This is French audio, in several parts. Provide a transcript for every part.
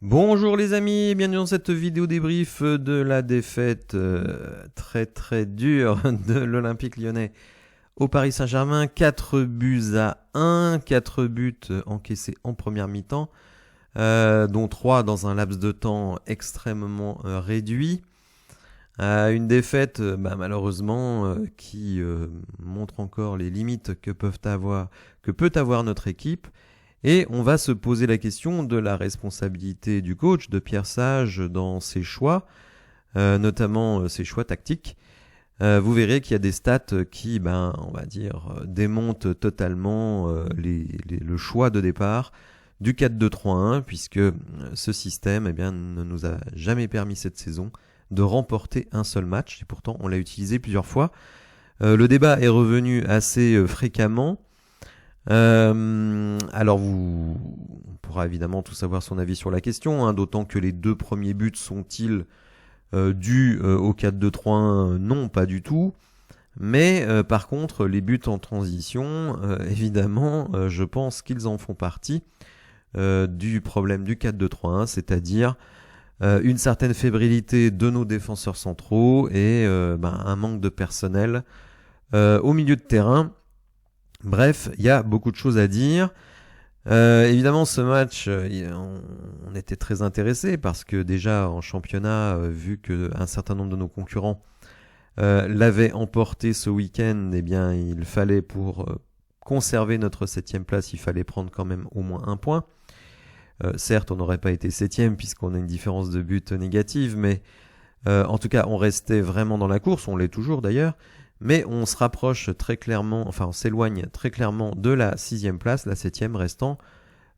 Bonjour les amis, bienvenue dans cette vidéo débrief de la défaite très dure de l'Olympique Lyonnais au Paris Saint-Germain. 4-1, 4 buts encaissés en première mi-temps, dont 3 dans un laps de temps extrêmement réduit. Une défaite malheureusement qui montre encore les limites que peut avoir notre équipe. Et on va se poser la question de la responsabilité du coach, de Pierre Sage, dans ses choix, notamment ses choix tactiques. Vous verrez qu'il y a des stats qui, on va dire, démontent totalement le choix de départ du 4-2-3-1, puisque ce système ne nous a jamais permis cette saison de remporter un seul match, et pourtant on l'a utilisé plusieurs fois. Le débat est revenu assez fréquemment. Alors on pourra évidemment tous avoir son avis sur la question, d'autant que les 2 premiers buts sont-ils dus au 4-2-3-1 ? Non, pas du tout. Mais par contre, les buts en transition, évidemment, je pense qu'ils en font partie du problème du 4-2-3-1, c'est-à-dire une certaine fébrilité de nos défenseurs centraux et un manque de personnel au milieu de terrain. Bref, il y a beaucoup de choses à dire. Évidemment, ce match, on était très intéressés parce que déjà en championnat, vu qu'un certain nombre de nos concurrents l'avaient emporté ce week-end, il fallait pour conserver notre 7e place, il fallait prendre quand même au moins un point. Certes, on n'aurait pas été 7e puisqu'on a une différence de but négative, mais en tout cas, on restait vraiment dans la course, on l'est toujours d'ailleurs. Mais on se rapproche très clairement, on s'éloigne très clairement de la 6e place, la 7e restant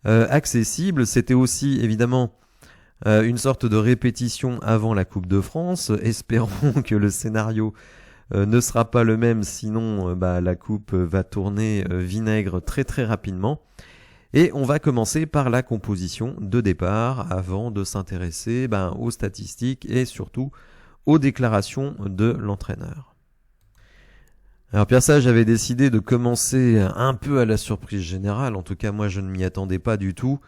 accessible. C'était aussi évidemment une sorte de répétition avant la Coupe de France. Espérons que le scénario ne sera pas le même, sinon la Coupe va tourner vinaigre très rapidement. Et on va commencer par la composition de départ avant de s'intéresser aux statistiques et surtout aux déclarations de l'entraîneur. Alors Pierre Sage avait décidé de commencer un peu à la surprise générale, en tout cas moi je ne m'y attendais pas du tout,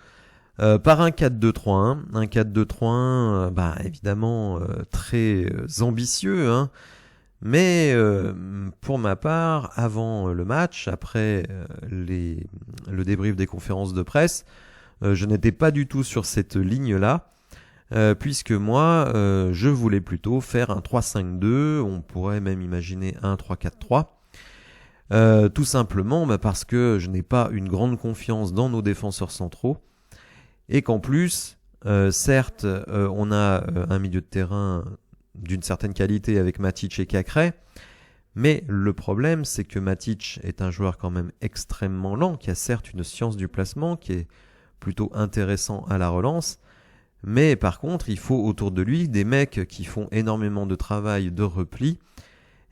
par un 4-2-3-1, un 4-2-3-1 évidemment très ambitieux, mais pour ma part, avant le match, après le débrief des conférences de presse, je n'étais pas du tout sur cette ligne-là, puisque moi je voulais plutôt faire un 3-5-2, on pourrait même imaginer un 3-4-3. Tout simplement parce que je n'ai pas une grande confiance dans nos défenseurs centraux et qu'en plus, certes, on a un milieu de terrain d'une certaine qualité avec Matic et Cacré, mais le problème c'est que Matic est un joueur quand même extrêmement lent, qui a certes une science du placement, qui est plutôt intéressant à la relance, mais par contre il faut autour de lui des mecs qui font énormément de travail de repli,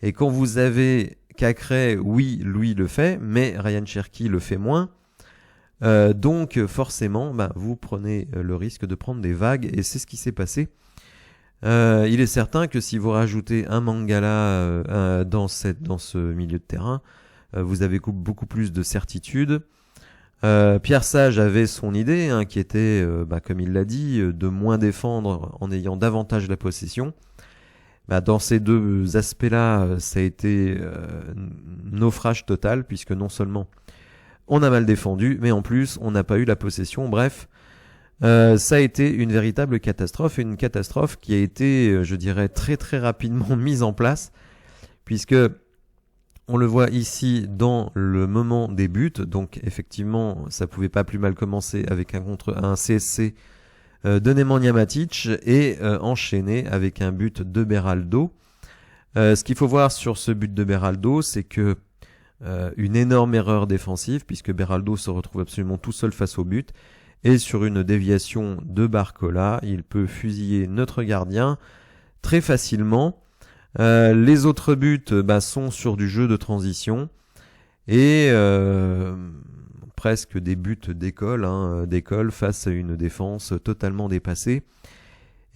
et quand vous avez Cacré, oui, lui le fait, mais Ryan Cherki le fait moins. Donc forcément, vous prenez le risque de prendre des vagues, et c'est ce qui s'est passé. Il est certain que si vous rajoutez un Mangala dans ce milieu de terrain, vous avez beaucoup plus de certitude. Pierre Sage avait son idée, qui était, comme il l'a dit, de moins défendre en ayant davantage la possession. Dans ces 2 aspects-là, ça a été naufrage total, puisque non seulement on a mal défendu, mais en plus on n'a pas eu la possession. Bref, ça a été une véritable catastrophe, et une catastrophe qui a été, je dirais, très rapidement mise en place, puisque on le voit ici dans le moment des buts. Donc effectivement, ça pouvait pas plus mal commencer avec un CSC de Nemanja Matic et enchaîné avec un but de Beraldo. Ce qu'il faut voir sur ce but de Beraldo, c'est que une énorme erreur défensive, puisque Beraldo se retrouve absolument tout seul face au but, et sur une déviation de Barcola, il peut fusiller notre gardien très facilement. Les autres buts sont sur du jeu de transition et presque des buts d'école face à une défense totalement dépassée.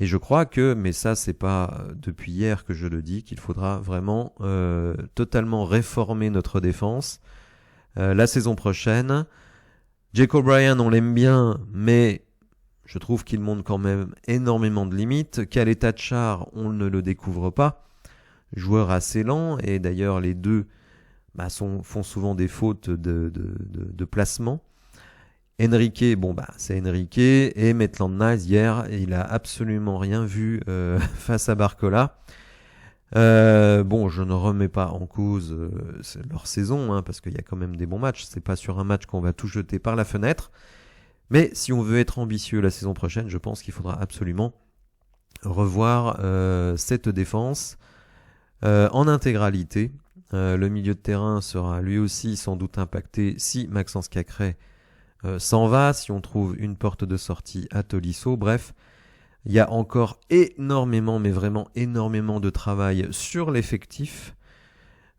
Et je crois que, mais ça c'est pas depuis hier que je le dis, qu'il faudra vraiment totalement réformer notre défense la saison prochaine. Jack O'Brien, on l'aime bien, mais je trouve qu'il montre quand même énormément de limites. Caleta Tchar, on ne le découvre pas. Joueur assez lent, et d'ailleurs les deux font souvent des fautes de placement. Enrique, c'est Enrique, et Maitland Niles, hier, il a absolument rien vu face à Barcola. Je ne remets pas en cause leur saison, parce qu'il y a quand même des bons matchs. C'est pas sur un match qu'on va tout jeter par la fenêtre. Mais si on veut être ambitieux la saison prochaine, je pense qu'il faudra absolument revoir cette défense en intégralité. Le milieu de terrain sera lui aussi sans doute impacté si Maxence Cacré s'en va, si on trouve une porte de sortie à Tolisso. Bref, il y a encore énormément, mais vraiment énormément de travail sur l'effectif.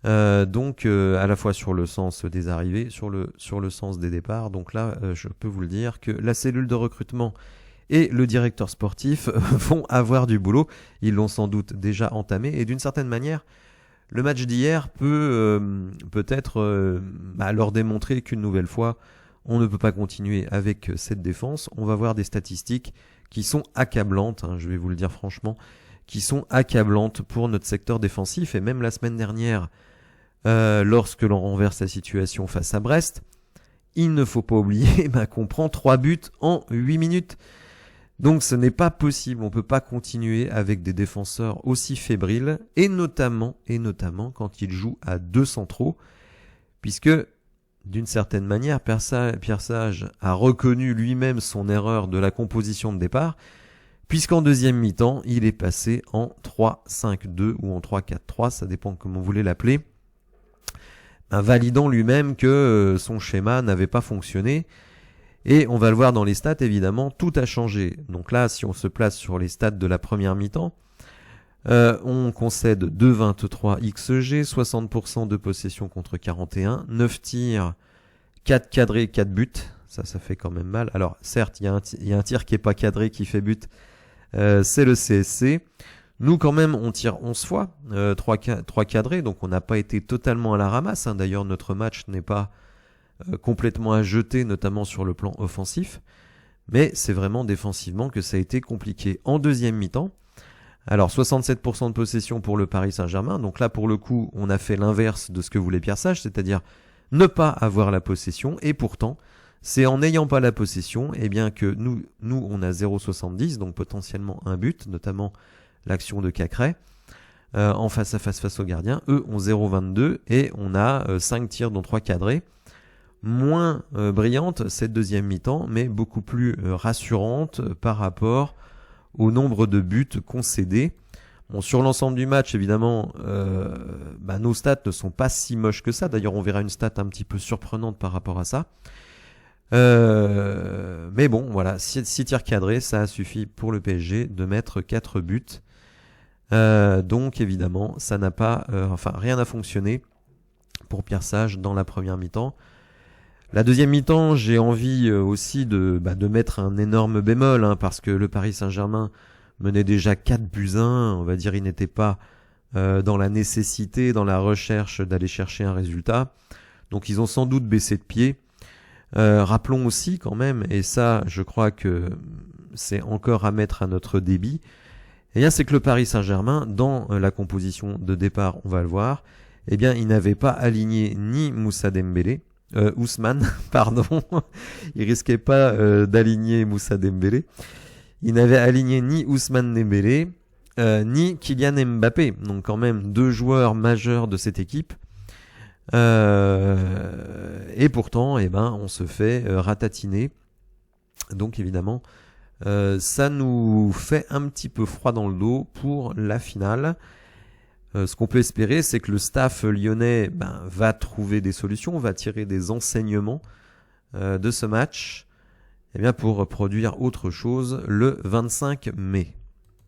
À la fois sur le sens des arrivées, sur le sens des départs. Donc là, je peux vous le dire que la cellule de recrutement et le directeur sportif vont avoir du boulot. Ils l'ont sans doute déjà entamé. Et d'une certaine manière, le match d'hier peut-être leur démontrer qu'une nouvelle fois, on ne peut pas continuer avec cette défense. On va voir des statistiques qui sont accablantes, je vais vous le dire franchement, qui sont accablantes pour notre secteur défensif. Et même la semaine dernière, lorsque l'on renverse la situation face à Brest, il ne faut pas oublier qu'on prend 3 buts en 8 minutes. Donc ce n'est pas possible, on ne peut pas continuer avec des défenseurs aussi fébriles, et notamment quand ils jouent à 2 centraux, puisque d'une certaine manière, Pierre Sage a reconnu lui-même son erreur de la composition de départ, puisqu'en deuxième mi-temps, il est passé en 3-5-2 ou en 3-4-3, ça dépend comment vous voulez l'appeler, validant lui-même que son schéma n'avait pas fonctionné. Et on va le voir dans les stats, évidemment, tout a changé. Donc là, si on se place sur les stats de la première mi-temps, on concède 2,23 XG, 60% de possession contre 41, 9 tirs, 4 cadrés, 4 buts. Ça fait quand même mal. Alors certes, il y a un tir qui est pas cadré, qui fait but, c'est le CSC. Nous, quand même, on tire 11 fois, 3 cadrés, donc on n'a pas été totalement à la ramasse. D'ailleurs, notre match n'est pas complètement à jeter, notamment sur le plan offensif. Mais c'est vraiment défensivement que ça a été compliqué. En deuxième mi-temps, alors 67% de possession pour le Paris Saint-Germain. Donc là, pour le coup, on a fait l'inverse de ce que voulait Pierre Sage, c'est-à-dire ne pas avoir la possession. Et pourtant, c'est en n'ayant pas la possession, que nous on a 0,70, donc potentiellement un but, notamment l'action de Cacré, en face à face au gardien. Eux ont 0,22 et on a 5 tirs dont 3 cadrés. Moins brillante cette deuxième mi-temps, mais beaucoup plus rassurante par rapport au nombre de buts concédés. Bon, sur l'ensemble du match, évidemment, nos stats ne sont pas si moches que ça. D'ailleurs, on verra une stat un petit peu surprenante par rapport à ça. Mais bon, voilà, 6 tirs cadrés, ça a suffi pour le PSG de mettre 4 buts. Donc, évidemment, ça n'a pas, rien n'a fonctionné pour Pierre Sage dans la première mi-temps. La deuxième mi-temps, j'ai envie aussi de mettre un énorme bémol, parce que le Paris Saint-Germain menait déjà 4-1. On va dire, il n'était pas dans la nécessité, dans la recherche d'aller chercher un résultat. Donc ils ont sans doute baissé de pied. Rappelons aussi quand même, et ça je crois que c'est encore à mettre à notre débit, c'est que le Paris Saint-Germain, dans la composition de départ, on va le voir, il n'avait pas aligné ni Moussa Dembélé, Ousmane, pardon, il risquait pas d'aligner Moussa Dembélé. Il n'avait aligné ni Ousmane Dembélé, ni Kylian Mbappé. Donc quand même 2 joueurs majeurs de cette équipe. Et pourtant, on se fait ratatiner. Donc évidemment, ça nous fait un petit peu froid dans le dos pour la finale. Ce qu'on peut espérer, c'est que le staff lyonnais va trouver des solutions, va tirer des enseignements de ce match pour produire autre chose le 25 mai.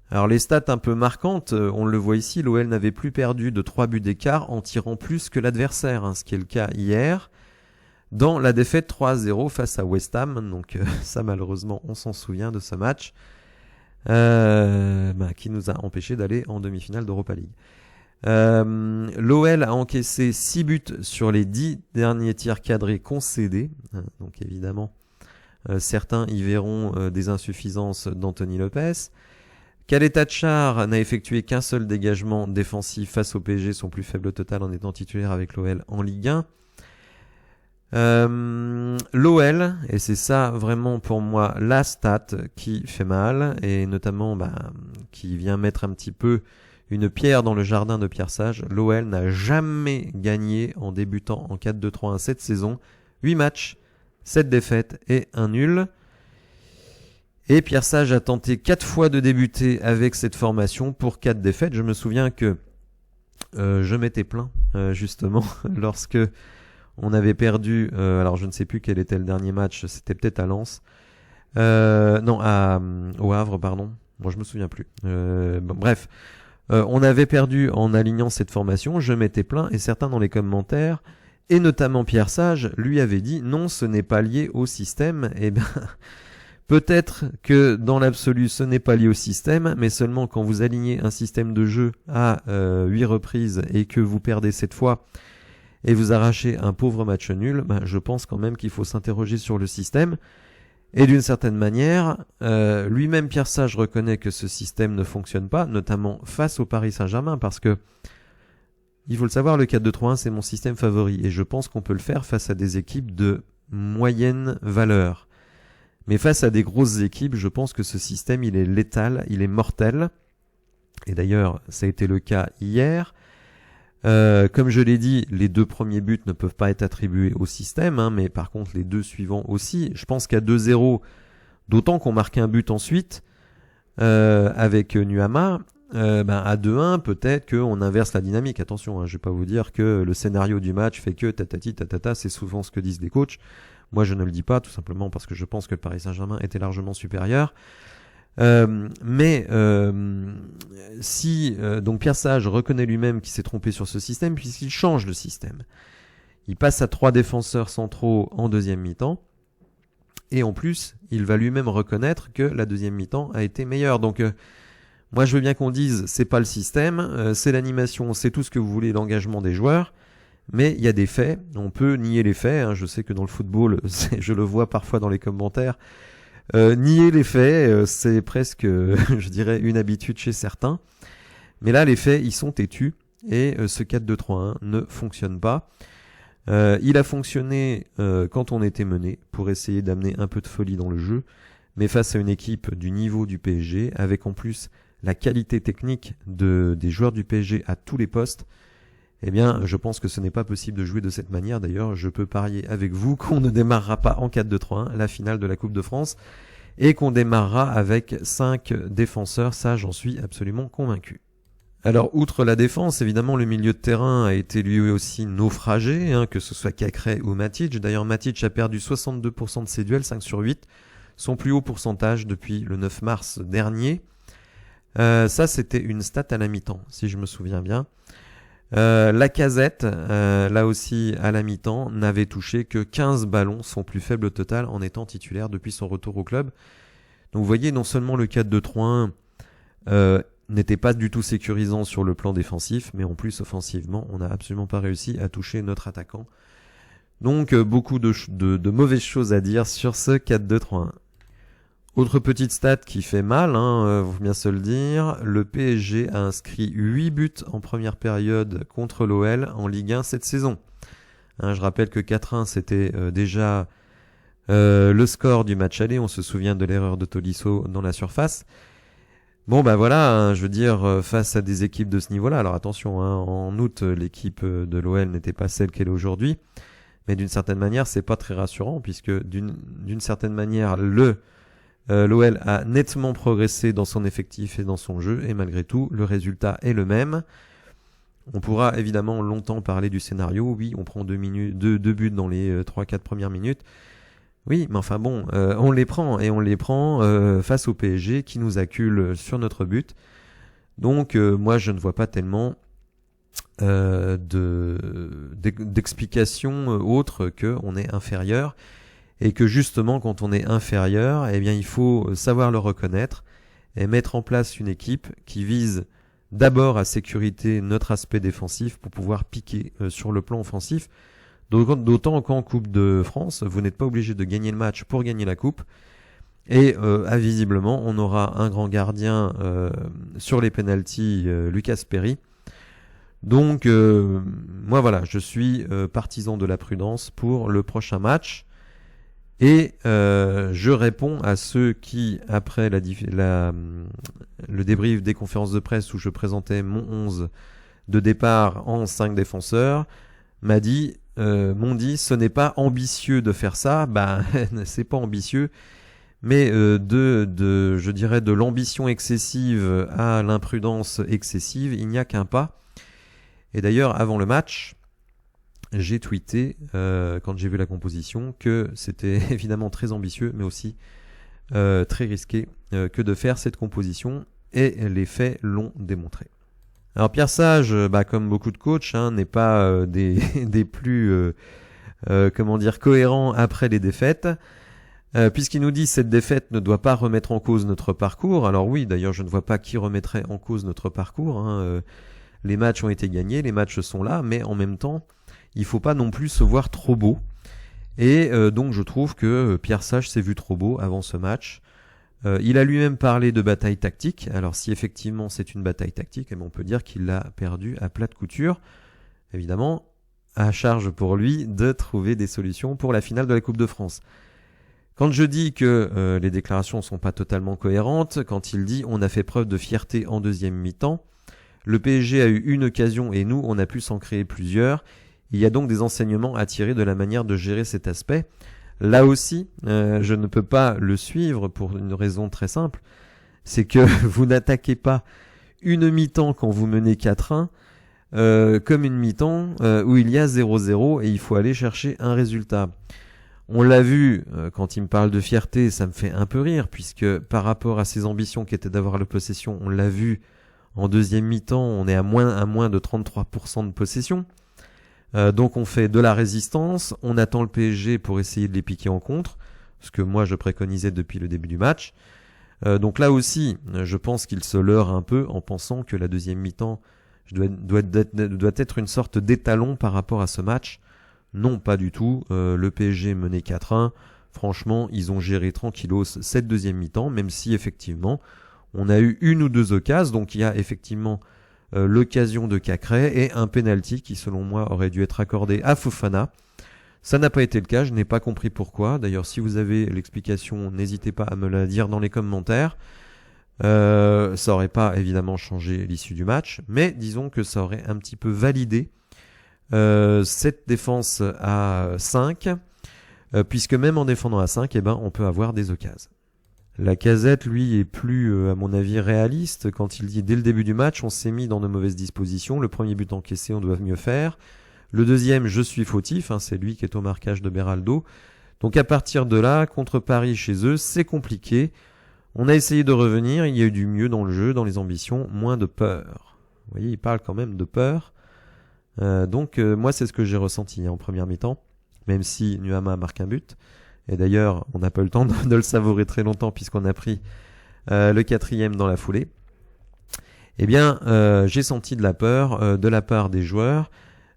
Alors les stats un peu marquantes, on le voit ici, l'OL n'avait plus perdu de 3 buts d'écart en tirant plus que l'adversaire, ce qui est le cas hier, dans la défaite 3-0 face à West Ham. Donc ça, malheureusement, on s'en souvient de ce match qui nous a empêché d'aller en demi-finale d'Europa League. L'OL a encaissé 6 buts sur les 10 derniers tirs cadrés concédés. Donc évidemment, Certains y verront des insuffisances d'Anthony Lopez. Khaled Tchar n'a effectué qu'un seul dégagement défensif face au PSG, son plus faible total en étant titulaire avec l'OL en Ligue 1. L'OL, et c'est ça vraiment pour moi la stat qui fait mal, et notamment qui vient mettre un petit peu une pierre dans le jardin de Pierre Sage, l'OL n'a jamais gagné en débutant en 4-2-3-1 cette saison. 8 matchs, 7 défaites et 1 nul. Et Pierre Sage a tenté 4 fois de débuter avec cette formation pour 4 défaites. Je me souviens que je m'étais plaint justement lorsque on avait perdu, alors je ne sais plus quel était le dernier match, c'était peut-être à Lens. Au Havre, pardon. Moi je me souviens plus. Bref, on avait perdu en alignant cette formation, je m'étais plaint et certains dans les commentaires, et notamment Pierre Sage, lui avait dit non, ce n'est pas lié au système. Eh bien... Peut-être que dans l'absolu, ce n'est pas lié au système, mais seulement quand vous alignez un système de jeu à 8 reprises et que vous perdez 7 fois et vous arrachez un pauvre match nul, je pense quand même qu'il faut s'interroger sur le système. Et d'une certaine manière, lui-même Pierre Sage reconnaît que ce système ne fonctionne pas, notamment face au Paris Saint-Germain, parce que, il faut le savoir, le 4-2-3-1 c'est mon système favori, et je pense qu'on peut le faire face à des équipes de moyenne valeur. Mais face à des grosses équipes, je pense que ce système, il est létal, il est mortel. Et d'ailleurs, ça a été le cas hier. Comme je l'ai dit, les 2 premiers buts ne peuvent pas être attribués au système, mais par contre, les 2 suivants aussi. Je pense qu'à 2-0, d'autant qu'on marque un but ensuite, avec Nuama, à 2-1, peut-être qu'on inverse la dynamique. Attention, je vais pas vous dire que le scénario du match fait que tatati tatata, c'est souvent ce que disent les coachs. Moi, je ne le dis pas, tout simplement parce que je pense que le Paris Saint-Germain était largement supérieur. Donc Pierre Sage reconnaît lui-même qu'il s'est trompé sur ce système, puisqu'il change le système. Il passe à 3 défenseurs centraux en deuxième mi-temps. Et en plus, il va lui-même reconnaître que la deuxième mi-temps a été meilleure. Donc, moi, je veux bien qu'on dise, c'est pas le système, c'est l'animation, c'est tout ce que vous voulez, l'engagement des joueurs. Mais il y a des faits, on peut nier les faits, je sais que dans le football, je le vois parfois dans les commentaires, nier les faits, c'est presque, je dirais, une habitude chez certains. Mais là, les faits, ils sont têtus, et ce 4-2-3-1 ne fonctionne pas. Il a fonctionné quand on était mené, pour essayer d'amener un peu de folie dans le jeu, mais face à une équipe du niveau du PSG, avec en plus la qualité technique des joueurs du PSG à tous les postes, eh bien, je pense que ce n'est pas possible de jouer de cette manière. D'ailleurs, je peux parier avec vous qu'on ne démarrera pas en 4-2-3-1, la finale de la Coupe de France, et qu'on démarrera avec 5 défenseurs. Ça, j'en suis absolument convaincu. Alors, outre la défense, évidemment, le milieu de terrain a été lui aussi naufragé, que ce soit Cacré ou Matic. D'ailleurs, Matic a perdu 62% de ses duels, 5 sur 8, son plus haut pourcentage depuis le 9 mars dernier. Ça, c'était une stat à la mi-temps, si je me souviens bien. Lacazette, là aussi à la mi-temps, n'avait touché que 15 ballons, son plus faible total en étant titulaire depuis son retour au club. Donc vous voyez, non seulement le 4-2-3-1 n'était pas du tout sécurisant sur le plan défensif, mais en plus offensivement, on n'a absolument pas réussi à toucher notre attaquant. Donc beaucoup de mauvaises choses à dire sur ce 4-2-3-1. Autre petite stat qui fait mal, faut bien se le dire, le PSG a inscrit 8 buts en première période contre l'OL en Ligue 1 cette saison. Je rappelle que 4-1 c'était déjà le score du match aller, on se souvient de l'erreur de Tolisso dans la surface. Bon voilà, je veux dire, face à des équipes de ce niveau-là, alors attention, en août l'équipe de l'OL n'était pas celle qu'elle est aujourd'hui, mais d'une certaine manière c'est pas très rassurant, puisque d'une certaine manière l'OL a nettement progressé dans son effectif et dans son jeu, et malgré tout, le résultat est le même. On pourra évidemment longtemps parler du scénario. Oui, on prend deux buts dans les 3-4 premières minutes. Oui, mais enfin bon, on les prend, et on les prend face au PSG qui nous accule sur notre but. Donc moi, je ne vois pas tellement d'explication autre qu'on est inférieur. Et que justement, quand on est inférieur, eh bien, il faut savoir le reconnaître et mettre en place une équipe qui vise d'abord à sécuriter notre aspect défensif pour pouvoir piquer sur le plan offensif. D'autant qu'en Coupe de France, vous n'êtes pas obligé de gagner le match pour gagner la coupe. Et visiblement, on aura un grand gardien sur les pénaltys, Lucas Perry. Donc, moi voilà, je suis partisan de la prudence pour le prochain match. Et je réponds à ceux qui, après le débrief des conférences de presse où je présentais mon 11 de départ en 5 défenseurs, m'ont dit, ce n'est pas ambitieux de faire ça. Ben, c'est pas ambitieux. Mais je dirais de l'ambition excessive à l'imprudence excessive, il n'y a qu'un pas. Et d'ailleurs, avant le match, j'ai tweeté, quand j'ai vu la composition, que c'était évidemment très ambitieux, mais aussi très risqué que de faire cette composition. Et les faits l'ont démontré. Alors Pierre Sage, comme beaucoup de coachs, n'est pas des plus cohérents après les défaites. Puisqu'il nous dit cette défaite ne doit pas remettre en cause notre parcours. Alors oui, d'ailleurs, je ne vois pas qui remettrait en cause notre parcours. Les matchs ont été gagnés, les matchs sont là, mais en même temps, il faut pas non plus se voir trop beau. Et donc, je trouve que Pierre Sage s'est vu trop beau avant ce match. Il a lui-même parlé de bataille tactique. Alors, si effectivement c'est une bataille tactique, on peut dire qu'il l'a perdu à plat de couture. Évidemment, à charge pour lui de trouver des solutions pour la finale de la Coupe de France. Quand je dis que les déclarations ne sont pas totalement cohérentes, quand il dit on a fait preuve de fierté en deuxième mi-temps, le PSG a eu une occasion et nous on a pu s'en créer plusieurs, il y a donc des enseignements à tirer de la manière de gérer cet aspect. Là aussi, je ne peux pas le suivre pour une raison très simple, c'est que vous n'attaquez pas une mi-temps quand vous menez 4-1 comme une mi-temps où il y a 0-0 et il faut aller chercher un résultat. On l'a vu, quand il me parle de fierté, ça me fait un peu rire, puisque par rapport à ses ambitions qui étaient d'avoir la possession, on l'a vu en deuxième mi-temps, on est à moins de 33% de possession. Donc on fait de la résistance, on attend le PSG pour essayer de les piquer en contre, ce que moi je préconisais depuis le début du match. Donc là aussi, je pense qu'il se leurre un peu en pensant que la deuxième mi-temps doit être une sorte d'étalon par rapport à ce match. Non, pas du tout. Le PSG menait 4-1. Franchement, ils ont géré tranquillos cette deuxième mi-temps, même si effectivement, on a eu une ou deux occasions. Donc il y a effectivement l'occasion de Cacré et un penalty qui, selon moi, aurait dû être accordé à Fofana. Ça n'a pas été le cas, je n'ai pas compris pourquoi. D'ailleurs, si vous avez l'explication, n'hésitez pas à me la dire dans les commentaires. Ça aurait pas évidemment changé l'issue du match, mais disons que ça aurait un petit peu validé cette défense à 5, puisque même en défendant à 5, on peut avoir des occasions. Lacazette, lui, est plus, à mon avis, réaliste quand il dit dès le début du match, on s'est mis dans de mauvaises dispositions. Le premier but encaissé, on doit mieux faire. Le deuxième, je suis fautif, c'est lui qui est au marquage de Beraldo. Donc à partir de là, contre Paris chez eux, c'est compliqué. On a essayé de revenir, il y a eu du mieux dans le jeu, dans les ambitions, moins de peur. Vous voyez, il parle quand même de peur. Donc moi c'est ce que j'ai ressenti en première mi-temps, même si Nuama marque un but. Et d'ailleurs on n'a pas eu le temps de le savourer très longtemps puisqu'on a pris le 4e dans la foulée. J'ai senti de la peur de la part des joueurs.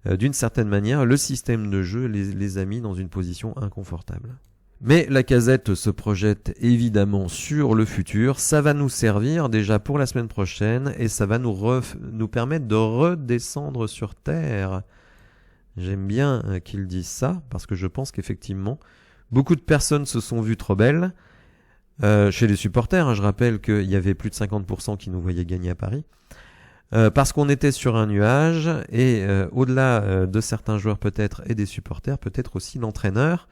D'une certaine manière, le système de jeu les a mis dans une position inconfortable. Mais Lacazette se projette évidemment sur le futur. Ça va nous servir déjà pour la semaine prochaine et ça va nous permettre de redescendre sur terre. J'aime bien qu'ils disent ça parce que je pense qu'effectivement, beaucoup de personnes se sont vues trop belles. Chez les supporters, je rappelle qu'il y avait plus de 50% qui nous voyaient gagner à Paris. Parce qu'on était sur un nuage et au-delà de certains joueurs peut-être et des supporters, peut-être aussi l'entraîneur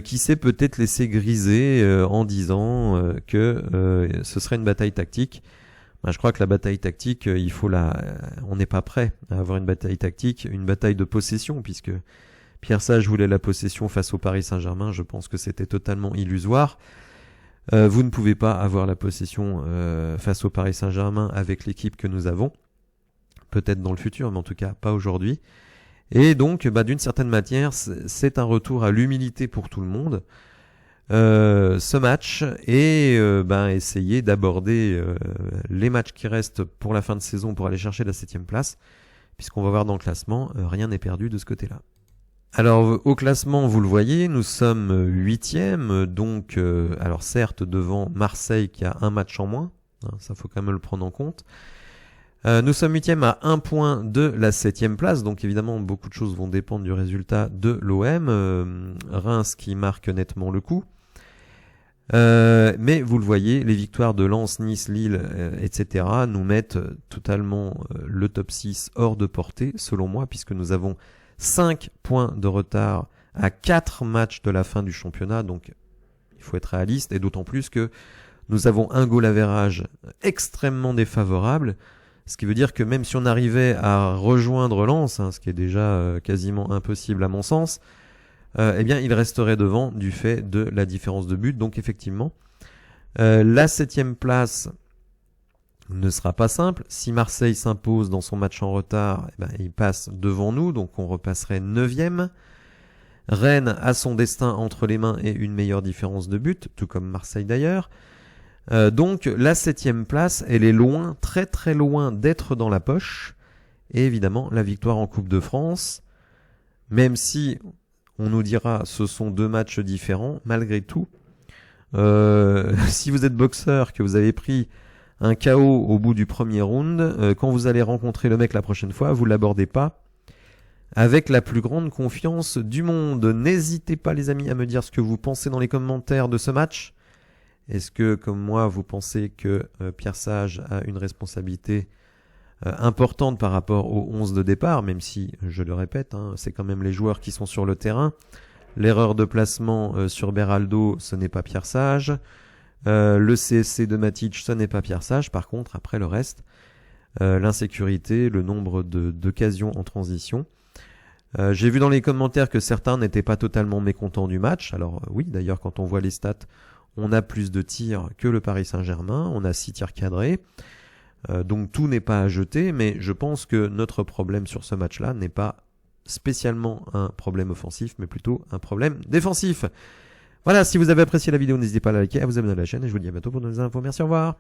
qui s'est peut-être laissé griser en disant que ce serait une bataille tactique. Je crois que la bataille tactique, on n'est pas prêt à avoir une bataille tactique, une bataille de possession, puisque Pierre Sage voulait la possession face au Paris Saint-Germain. Je pense que c'était totalement illusoire. Vous ne pouvez pas avoir la possession face au Paris Saint-Germain avec l'équipe que nous avons. Peut-être dans le futur, mais en tout cas pas aujourd'hui. Et donc, d'une certaine manière, c'est un retour à l'humilité pour tout le monde. Ce match et essayer d'aborder les matchs qui restent pour la fin de saison pour aller chercher la 7e place. Puisqu'on va voir dans le classement, rien n'est perdu de ce côté-là. Alors au classement, vous le voyez, nous sommes 8e, donc alors certes devant Marseille qui a un match en moins, hein, ça faut quand même le prendre en compte. Nous sommes 8e à 1 point de la 7e place, donc évidemment beaucoup de choses vont dépendre du résultat de l'OM. Reims qui marque nettement le coup. Mais vous le voyez, les victoires de Lens, Nice, Lille, etc. nous mettent totalement le top 6 hors de portée, selon moi, puisque nous avons 5 points de retard à 4 matchs de la fin du championnat, donc il faut être réaliste, et d'autant plus que nous avons un goal average extrêmement défavorable, ce qui veut dire que même si on arrivait à rejoindre Lens, hein, ce qui est déjà quasiment impossible à mon sens, eh bien il resterait devant du fait de la différence de but, donc effectivement, la 7e place ne sera pas simple. Si Marseille s'impose dans son match en retard, eh ben, il passe devant nous, donc on repasserait 9e. Rennes a son destin entre les mains et une meilleure différence de but, tout comme Marseille d'ailleurs. Donc la 7e place, elle est loin, très très loin d'être dans la poche. Et évidemment, la victoire en Coupe de France, même si on nous dira ce sont 2 matchs différents, malgré tout, si vous êtes boxeur, que vous avez pris un KO au bout du premier round, quand vous allez rencontrer le mec la prochaine fois, vous l'abordez pas avec la plus grande confiance du monde. N'hésitez pas les amis à me dire ce que vous pensez dans les commentaires de ce match. Est-ce que comme moi vous pensez que Pierre Sage a une responsabilité importante par rapport aux 11 de départ, même si, je le répète, hein, c'est quand même les joueurs qui sont sur le terrain. L'erreur de placement sur Beraldo, ce n'est pas Pierre Sage. Le CSC de Matic, ce n'est pas Pierre Sage. Par contre, après le reste, l'insécurité, le nombre d'occasions en transition. J'ai vu dans les commentaires que certains n'étaient pas totalement mécontents du match. Alors oui, d'ailleurs, quand on voit les stats, on a plus de tirs que le Paris Saint-Germain. On a 6 tirs cadrés. Donc tout n'est pas à jeter, mais je pense que notre problème sur ce match-là n'est pas spécialement un problème offensif, mais plutôt un problème défensif. Voilà, si vous avez apprécié la vidéo, n'hésitez pas à la liker, à vous abonner à la chaîne, et je vous dis à bientôt pour de nouvelles infos. Merci, au revoir.